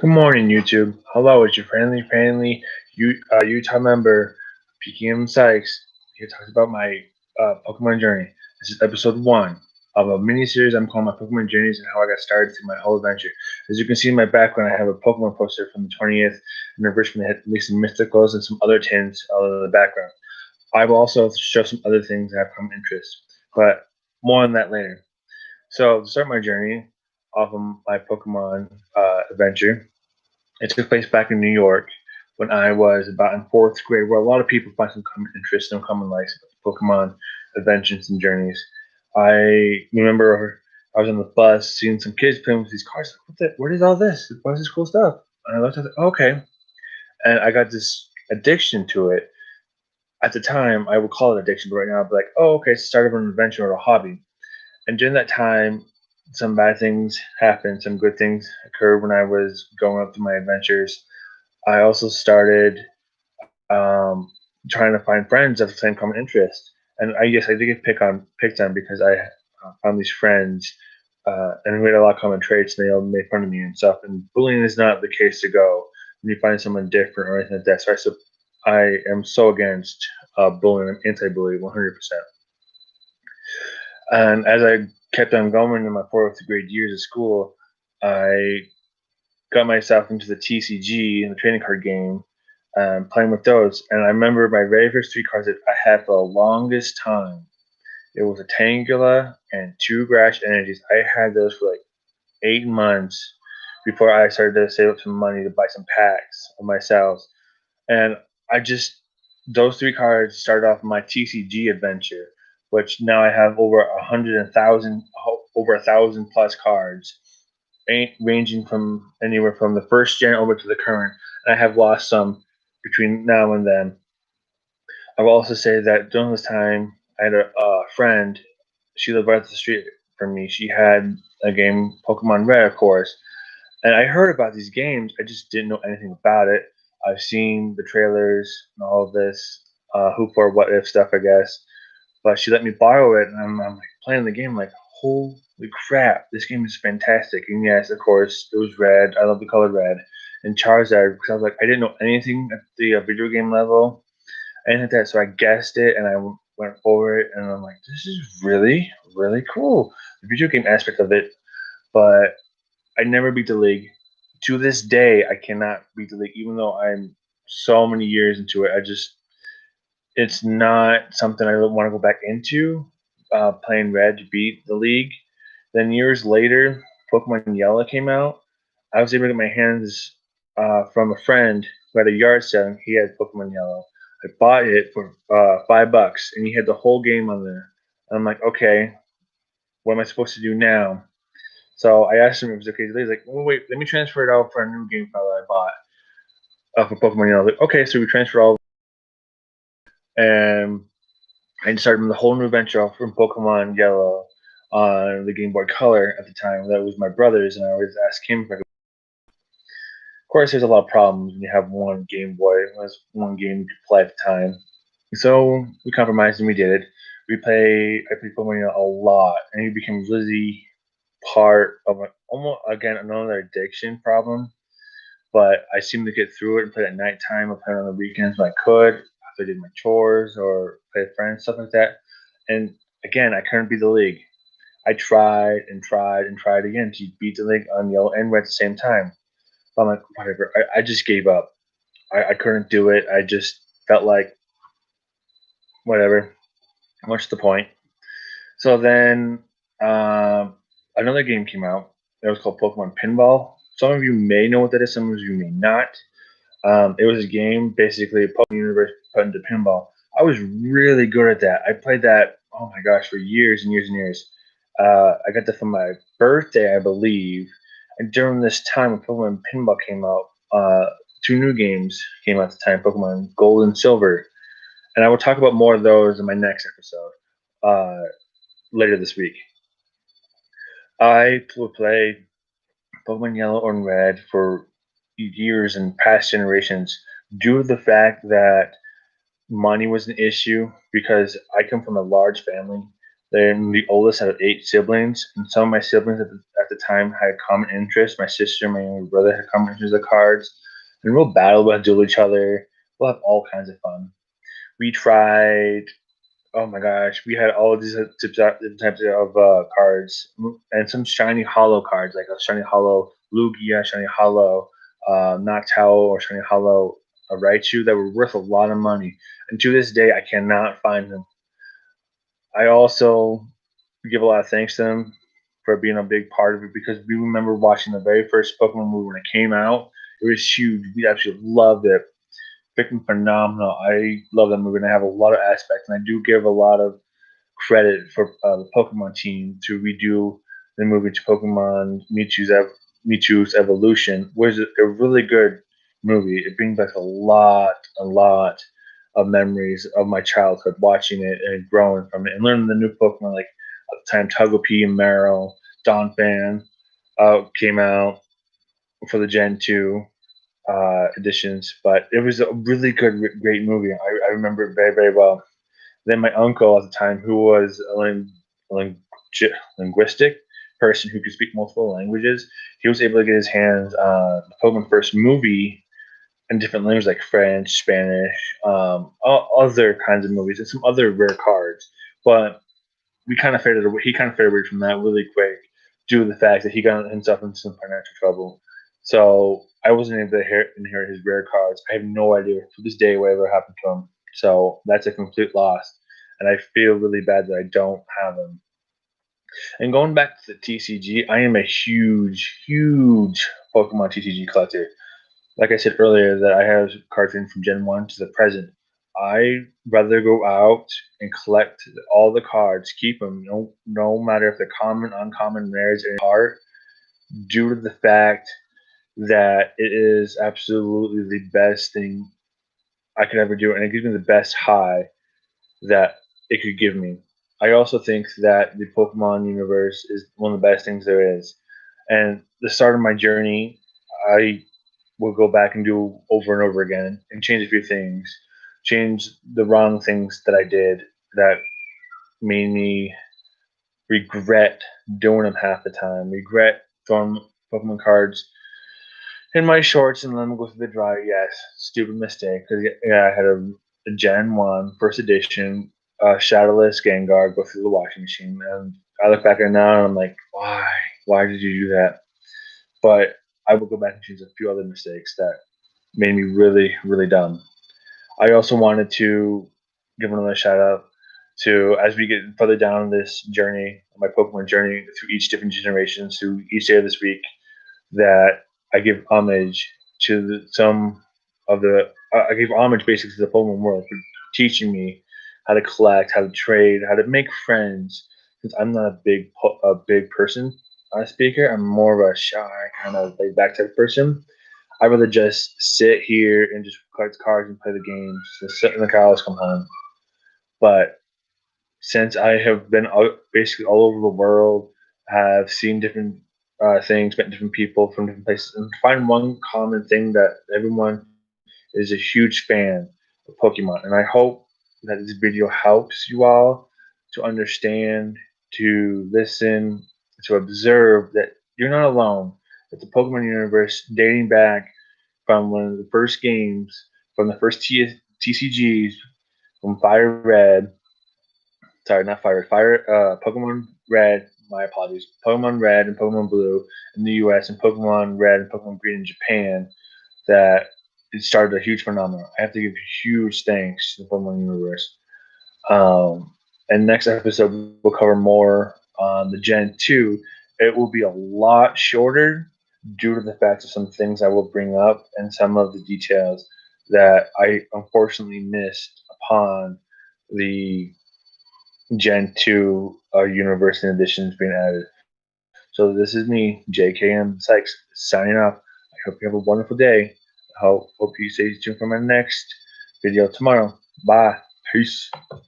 Good morning, YouTube. Hello, it's your friendly Utah member, PKM Sykes. Here talks about my Pokemon journey. This is episode one of a mini series I'm calling my Pokemon journeys and how I got started through my whole adventure. As you can see in my background, I have a Pokemon poster from the 20th anniversary that had some Mysticals and some other tins in the background. I will also show some other things that have come interest, but more on that later. So to start my journey off of my Pokemon adventure, it took place back in New York when I was about in fourth grade, where a lot of people find some common interest and common likes about Pokemon adventures and journeys. I remember I was on the bus seeing some kids playing with these cars. Like, what is all this? What is this cool stuff? And I looked at it, okay. And I got this addiction to it. At the time, I would call it addiction, but right now I'd be like, oh, okay, it's the start of an adventure or a hobby. And during that time, some bad things happened, some good things occurred when I was going up through my adventures. I also started trying to find friends of the same common interest. And I guess I did get picked on because I found these friends and we had a lot of common traits, and they all made fun of me and stuff. And bullying is not the case to go when you find someone different or anything like that. I am so against bullying. I'm anti-bully 100%. And as I kept on going in my fourth grade years of school, I got myself into the TCG and the trading card game, playing with those. And I remember my very first three cards that I had for the longest time. It was a Tangela and two Grass Energies. I had those for like 8 months before I started to save up some money to buy some packs of myself. And I just those three cards started off my TCG adventure, which now I have over 1,000 plus cards, ranging from anywhere from the first gen over to the current. And I have lost some between now and then. I will also say that during this time, I had a friend. She lived right up the street from me. She had a game, Pokemon Red, of course, and I heard about these games. I just didn't know anything about it. I've seen the trailers and all of this, who for what if stuff, I guess. But she let me borrow it, and I'm like playing the game, like holy crap, this game is fantastic. And yes, of course, it was red. I love the color red. And Charizard, because I was like, I didn't know anything at the video game level, anything like that. So I guessed it, and I went over it, and I'm like, this is really, really cool. The video game aspect of it, but I never beat the league. To this day, I cannot beat the league, even though I'm so many years into it. It's not something I want to go back into. Playing red to beat the league. Then years later, Pokemon Yellow came out. I was able to get my hands from a friend who had a yard sale, and he had Pokemon Yellow. I bought it for $5, and he had the whole game on there. And I'm like, okay, what am I supposed to do now? So I asked him if it was okay. He's like, well, wait, let me transfer it out for a new game file that I bought for Pokemon Yellow. I was like, okay, so we transferred all, and I started the whole new adventure off from Pokemon Yellow on the Game Boy Color at the time. That was my brother's, and I always asked him if I could. Of course, there's a lot of problems when you have one Game Boy. It was one game you could play at the time. So we compromised and we did it. I played Pokemon Yellow a lot, and it became really part of almost again another addiction problem. But I seemed to get through it and play at nighttime or play on the weekends when I could, after I did my chores or play with friends, stuff like that. And again, I couldn't beat the league. I tried and tried and tried again to beat the league on yellow and red at the same time. But I'm like, whatever. I just gave up. I couldn't do it. I just felt like, whatever. What's the point? So then another game came out. It was called Pokemon Pinball. Some of you may know what that is. Some of you may not. It was a game, basically, a Pokemon universe put into pinball. I was really good at that. I played that, oh my gosh, for years and years and years. I got that for my birthday, I believe. And during this time when Pokemon Pinball came out, two new games came out at the time, Pokemon Gold and Silver. And I will talk about more of those in my next episode uh, later this week. I will play Pokemon Yellow and Red for years and past generations due to the fact that money was an issue because I come from a large family. They're the oldest out of 8 siblings, and some of my siblings at the time had common interests. My sister and my younger brother had common interests with cards, and we'll battle, we'll duel each other. We'll have all kinds of fun. We tried. Oh my gosh, we had all of these different types of cards, and some shiny hollow cards, like a shiny hollow Lugia, shiny hollow Noctowl, or shiny hollow Raichu that were worth a lot of money. And to this day, I cannot find them. I also give a lot of thanks to them for being a big part of it, because we remember watching the very first Pokemon movie when it came out. It was huge. We absolutely loved it. Freaking phenomenal. I love that movie, and I have a lot of aspects, and I do give a lot of credit for the Pokemon team to redo the movie to Pokemon Mewtwo's Evolution, which is a really good movie. It brings back a lot of memories of my childhood watching it and growing from it and learning the new Pokemon, like at the time Togepi and Meryl, Donphan came out for the Gen 2 editions, but it was a really good, great movie. I remember it very, very well. Then my uncle at the time, who was a ling- linguistic person who could speak multiple languages, he was able to get his hands on the Pokemon first movie in different languages like French, Spanish, other kinds of movies, and some other rare cards. But we kind of faded away. He kind of faded away from that really quick due to the fact that he got himself into some financial trouble. So I wasn't able to inherit his rare cards. I have no idea to this day whatever happened to him. So that's a complete loss, and I feel really bad that I don't have him. And going back to the TCG, I am a huge, huge Pokemon TCG collector. Like I said earlier, that I have cards in from Gen 1 to the present. I rather go out and collect all the cards, keep them, no matter if they're common, uncommon, rares, or are, due to the fact that it is absolutely the best thing I could ever do, and it gives me the best high that it could give me. I also think that the Pokemon universe is one of the best things there is. And the start of my journey, I will go back and do over and over again and change a few things, change the wrong things that I did that made me regret doing them half the time, regret throwing Pokemon cards in my shorts and let them go through the dryer. Yes, stupid mistake. Because yeah, I had a Gen 1 first edition Shadowless Gengar go through the washing machine. And I look back at it now and I'm like, why? Why did you do that? But I will go back and change a few other mistakes that made me really, really dumb. I also wanted to give another shout out to, as we get further down this journey, my Pokemon journey through each different generations, through each day of this week, that I give homage to some of the. I give homage basically to the Pokemon world for teaching me how to collect, how to trade, how to make friends. Since I'm not a big person speaker, I'm more of a shy kind of laid back type of person. I'd rather just sit here and just collect cards and play the games, just sit in the cows, come home. But since I have been basically all over the world, have seen different things, met different people from different places, and find one common thing that everyone is a huge fan of Pokemon. And I hope that this video helps you all to understand, to listen, to observe that you're not alone. That the Pokemon universe, dating back from one of the first games, from the first TCGs, from Fire Red, sorry, not Fire, Pokemon Red, my apologies, Pokemon Red and Pokemon Blue in the US, and Pokemon Red and Pokemon Green in Japan, that it started a huge phenomenon. I have to give huge thanks to the Pokemon universe. And next episode, we'll cover more on the Gen 2. It will be a lot shorter due to the fact of some things I will bring up and some of the details that I unfortunately missed upon the Gen 2 universe and editions being added. So this is me, JKM Sykes, signing off. I hope you have a wonderful day. Hope you stay tuned for my next video tomorrow. Bye. Peace.